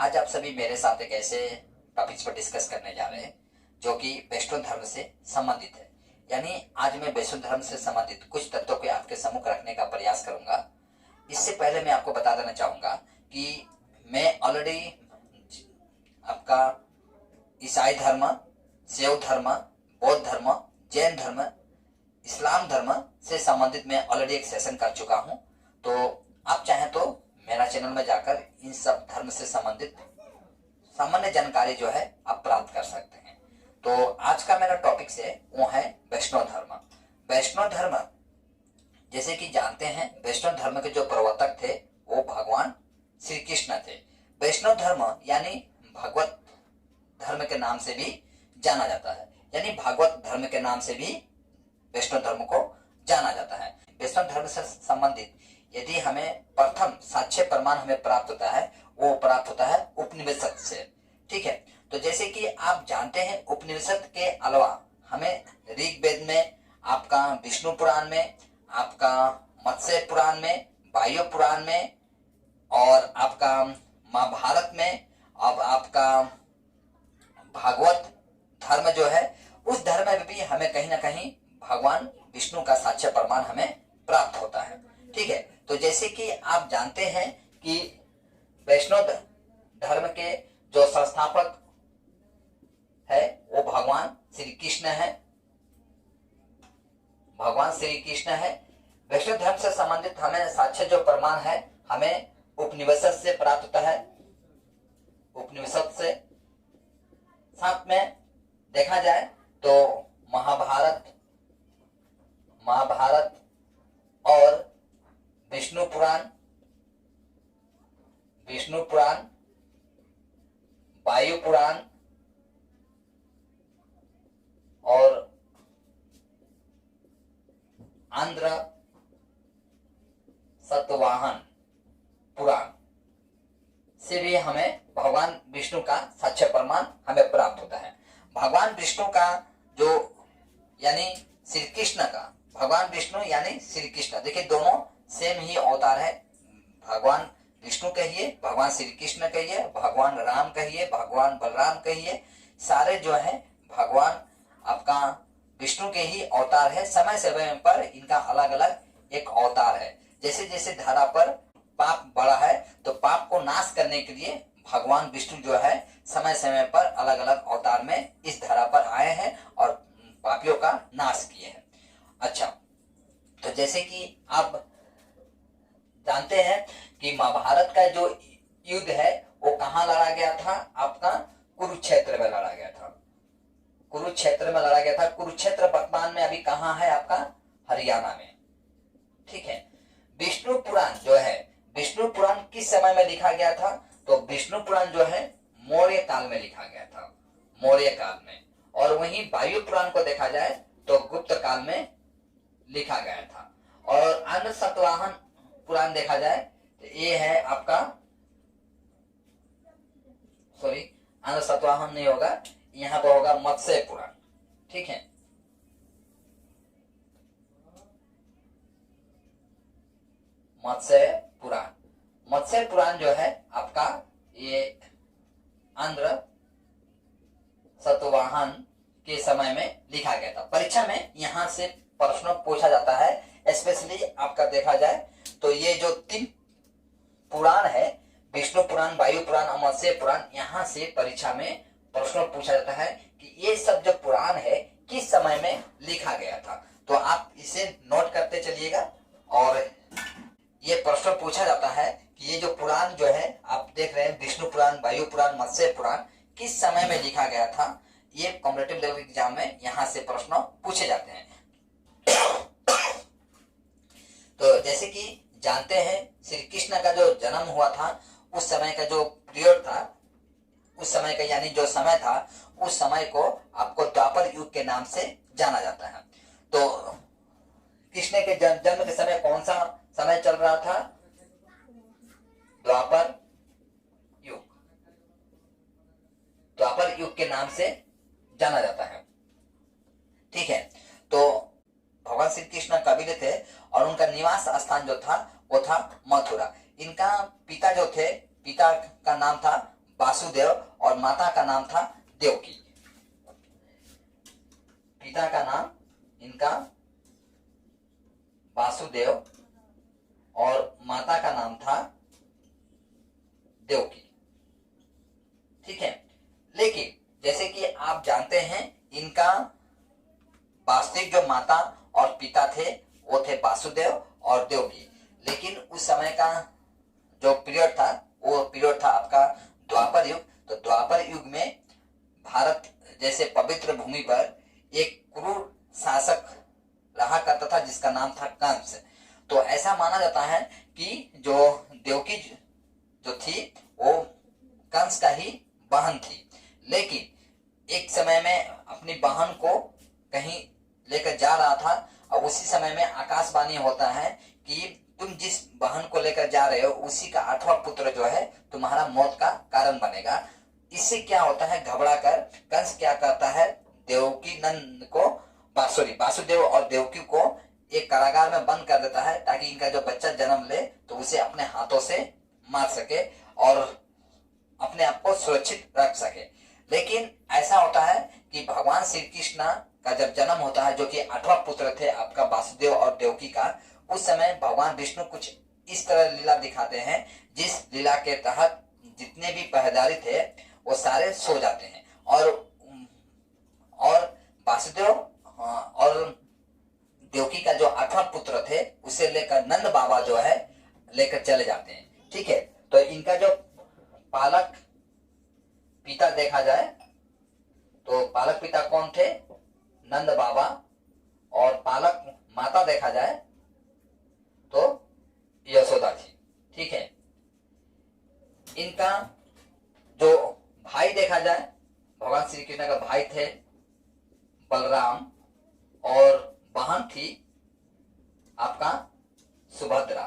आज आप सभी मेरे साथ एक ऐसे टॉपिक्स पर डिस्कस करने जा रहे हैं जो कि वैष्णव धर्म से संबंधित है। यानी आज मैं वैष्णव धर्म से संबंधित कुछ तत्वों को आपके सम्मुख रखने का प्रयास करूंगा। इससे पहले मैं आपको बता देना चाहूंगा कि मैं ऑलरेडी आपका ईसाई धर्म, शैव धर्म, बौद्ध धर्म, जैन धर्म, इस्लाम धर्म से संबंधित मैं ऑलरेडी एक सेशन कर चुका हूं। तो आप चाहें तो मेरा चैनल में जाकर इन सब धर्म से संबंधित सामान्य जानकारी जो है आप प्राप्त कर सकते हैं। तो आज का मेरा टॉपिक है वो है वैष्णव धर्म। वैष्णव धर्म जैसे कि जानते हैं, वैष्णव धर्म के जो प्रवर्तक थे वो भगवान श्री कृष्ण थे। वैष्णव धर्म यानी भगवत धर्म के नाम से भी जाना जाता है, यानी भागवत धर्म के नाम से भी वैष्णव धर्म को जाना जाता है। वैष्णव धर्म से संबंधित यदि हमें प्रथम साक्ष्य प्रमाण हमें प्राप्त होता है, वो प्राप्त होता है उपनिषद से। ठीक है, तो जैसे कि आप जानते हैं उपनिषद के अलावा हमें ऋग्वेद में, आपका विष्णु पुराण में, आपका मत्स्य पुराण में, वायु पुराण में और आपका महाभारत में, अब आपका भागवत धर्म जो है उस धर्म में भी हमें कहीं ना कहीं भगवान विष्णु का साक्ष्य प्रमाण हमें प्राप्त होता है। ठीक है, तो जैसे कि आप जानते हैं कि वैष्णव धर्म के जो संस्थापक है वो भगवान श्री कृष्ण है। भगवान श्री कृष्ण है। वैष्णव धर्म से संबंधित हमें साक्ष्य जो प्रमाण है हमें उपनिषद से प्राप्त होता है। उपनिषद से साथ में देखा जाए तो महाभारत और विष्णु पुराण, वायु पुराण और आंध्र सतवाहन पुराण से भी हमें भगवान विष्णु का साक्ष्य प्रमाण हमें प्राप्त होता है। भगवान विष्णु का जो यानी श्री कृष्ण का, भगवान विष्णु यानी श्री कृष्ण, देखिए दोनों सेम ही अवतार है। भगवान विष्णु कहिए, भगवान श्री कृष्ण कहिए, भगवान राम कहिए, भगवान बलराम कहिए, सारे जो है भगवान आपका विष्णु के ही अवतार है। समय समय पर इनका अलग अलग एक अवतार है। जैसे जैसे धरा पर पाप बढ़ा है तो पाप को नाश करने के लिए भगवान विष्णु जो है समय समय पर अलग अलग अवतार में इस धरा पर आए हैं और पापियों का नाश किए हैं। अच्छा, तो जैसे कि आप जानते हैं कि महाभारत का जो युद्ध है वो कहाँ लड़ा गया था? आपका कुरुक्षेत्र में लड़ा गया था। कुरुक्षेत्र में लड़ा गया था। कुरुक्षेत्र वर्तमान में अभी कहाँ है? आपका हरियाणा में। ठीक है, विष्णु पुराण जो है, विष्णु पुराण किस समय में लिखा गया था? तो विष्णु पुराण जो है मौर्य काल में लिखा गया था, मौर्य काल में। और वहीं वायु पुराण को देखा जाए तो गुप्त काल में लिखा गया था। और आंध्र सतवाहन पुराण देखा जाए तो ये है आपका, सॉरी आंध्र सतवाहन नहीं होगा, यहाँ पर होगा मत्स्य पुराण। ठीक है, मत्स्य पुराण जो है आपका ये आंध्र सतवाहन के समय में लिखा गया था। परीक्षा में यहाँ से प्रश्न पूछा जाता है। स्पेशली आपका देखा जाए तो ये जो 3 पुराण है, विष्णु पुराण, वायु पुराण और मत्स्य पुराण, यहाँ से परीक्षा में प्रश्न पूछा जाता है कि ये सब जो पुराण है किस समय में लिखा गया था। तो आप इसे नोट करते चलिएगा। और ये प्रश्न पूछा जाता है कि ये जो पुराण जो है आप देख रहे हैं, विष्णु पुराण, वायु पुराण, मत्स्य पुराण, किस समय में लिखा गया था। ये कॉम्पिटिटिव लेवल एग्जाम में यहाँ से प्रश्न पूछे जाते हैं। तो जैसे कि जानते हैं श्री कृष्ण का जो जन्म हुआ था उस समय का जो पीरियड था, उस समय का यानी जो समय था, उस समय को आपको द्वापर युग के नाम से जाना जाता है। तो कृष्ण के जन्म के समय कौन सा समय चल रहा था? द्वापर युग। द्वापर युग के नाम से जाना जाता है। ठीक है, तो भगवान श्री कृष्ण कबीले थे और उनका निवास स्थान जो था वो था मथुरा। इनका पिता जो थे, पिता का नाम था वासुदेव और माता का नाम था देवकी। पिता का नाम इनका वासुदेव और माता का नाम था देवकी। ठीक है, लेकिन जैसे कि आप जानते हैं इनका वास्तविक जो माता और पिता थे वो थे वासुदेव और देवकी। लेकिन उस समय का जो पीरियड था वो पीरियड था आपका द्वापर युग। तो द्वापर युग में भारत जैसे पवित्र भूमि पर एक क्रूर शासक रहा करता था जिसका नाम था कंस। तो ऐसा माना जाता है कि जो देवकी जो थी वो कंस का ही बहन थी। लेकिन एक समय में अपनी बहन को कहीं लेकर जा रहा था और उसी समय में आकाशवाणी होता है कि तुम जिस बहन को लेकर जा रहे हो उसी का 8वां पुत्र जो है तुम्हारा मौत का कारण बनेगा। इससे क्या होता है, घबरा कर कंस क्या करता है, देवकी नंद को वासुदेव और देवकी को एक कारागार में बंद कर देता है ताकि इनका जो बच्चा जन्म ले तो उसे अपने हाथों से मार सके और अपने आप को सुरक्षित रख सके। लेकिन ऐसा होता है कि भगवान श्री कृष्ण का जब जन्म होता है, जो कि 8वां पुत्र थे आपका वासुदेव और देवकी का, उस समय भगवान विष्णु कुछ इस तरह लीला दिखाते हैं जिस लीला के तहत जितने भी पहरेदारी थे वो सारे सो जाते हैं और वासुदेव और देवकी का जो 8वां पुत्र थे उसे लेकर नंद बाबा जो है लेकर चले जाते हैं। ठीक है, तो इनका जो पालक पिता देखा जाए तो पालक पिता कौन थे, नंद बाबा, और पालक माता देखा जाए तो यशोदा थी। ठीक है, इनका जो भाई देखा जाए, भगवान श्री कृष्ण का भाई थे बलराम और बहन थी आपका सुभद्रा।